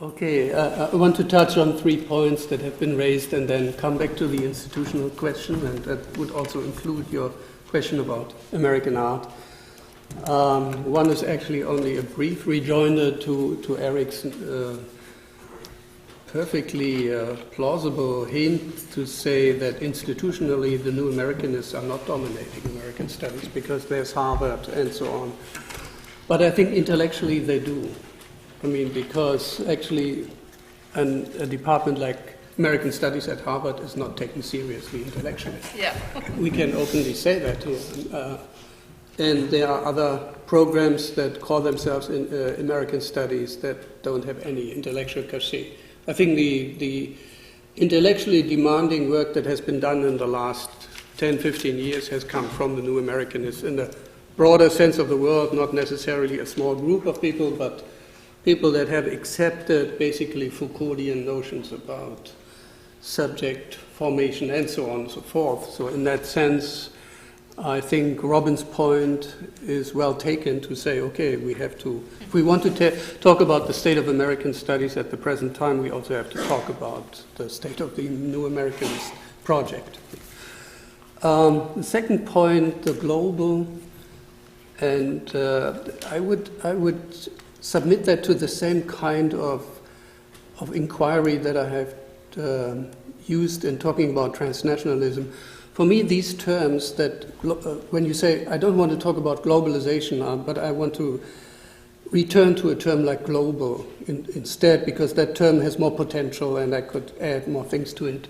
Okay, I want to touch on 3 points that have been raised and then come back to the institutional question, and that would also include your question about American art. One is actually only a brief rejoinder to Eric's perfectly plausible hint to say that institutionally the new Americanists are not dominating American studies because there's Harvard and so on. But I think intellectually they do. I mean, because actually a department like American Studies at Harvard is not taken seriously intellectually. Yeah. We can openly say that here. And there are other programs that call themselves American Studies that don't have any intellectual cachet. I think the intellectually demanding work that has been done in the last 10, 15 years has come from the new Americanists in the broader sense of the word, not necessarily a small group of people, but people that have accepted basically Foucauldian notions about subject formation and so on and so forth. So in that sense, I think Robin's point is well taken to say, okay, we have to, if we want to talk about the state of American studies at the present time, we also have to talk about the state of the New Americanist project. The second point, the global, and I would submit that to the same kind of inquiry that I have used in talking about transnationalism. For me, these terms that, when you say, I don't want to talk about globalization, but I want to return to a term like global instead, because that term has more potential and I could add more things to it.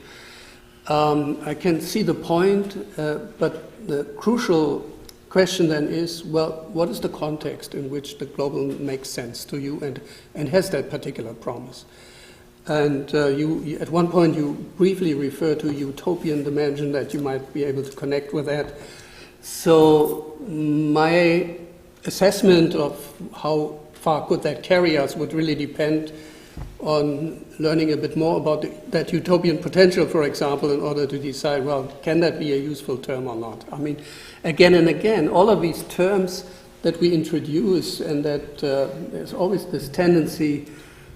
I can see the point, but the crucial question then is, well, what is the context in which the global makes sense to you and has that particular promise? And you, at one point, you briefly refer to utopian dimension, that you might be able to connect with that. So my assessment of how far could that carry us would really depend on learning a bit more about that utopian potential, for example, in order to decide, well, can that be a useful term or not? I mean, again and again, all of these terms that we introduce, and that there's always this tendency,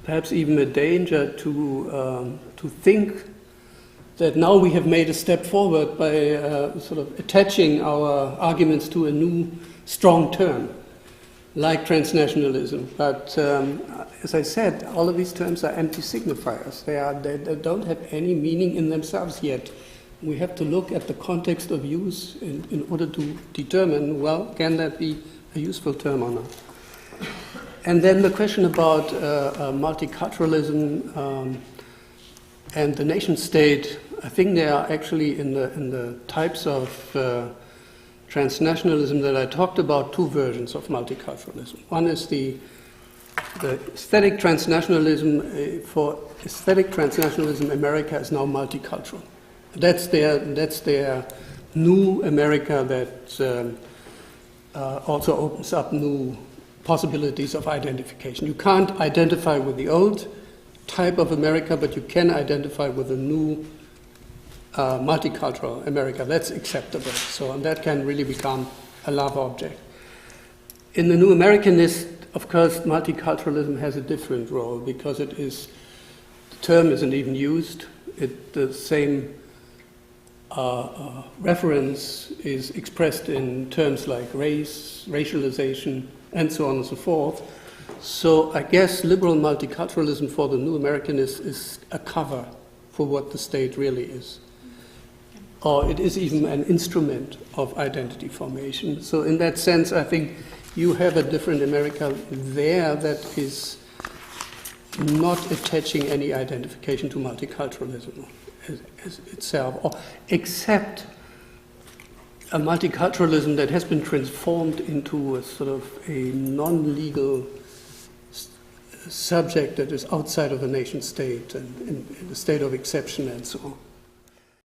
perhaps even a danger, to think that now we have made a step forward by sort of attaching our arguments to a new strong term, like transnationalism. But as I said, all of these terms are empty signifiers. They don't have any meaning in themselves yet. We have to look at the context of use in order to determine, well, can that be a useful term or not? And then the question about multiculturalism and the nation state, I think they are actually in the types of transnationalism that I talked about, two versions of multiculturalism. One is the aesthetic transnationalism. For aesthetic transnationalism, America is now multicultural. That's their new America that also opens up new possibilities of identification. You can't identify with the old type of America, but you can identify with a new multicultural America. That's acceptable. So, and that can really become a love object. In the new Americanist, of course, multiculturalism has a different role because it is, the term isn't even used. The same reference is expressed in terms like race, racialization, and so on and so forth. So I guess liberal multiculturalism for the new Americanists is a cover for what the state really is. Or it is even an instrument of identity formation. So in that sense, I think you have a different America there that is not attaching any identification to multiculturalism as itself, or except a multiculturalism that has been transformed into a sort of a non-legal subject that is outside of a nation state and in a state of exception and so on.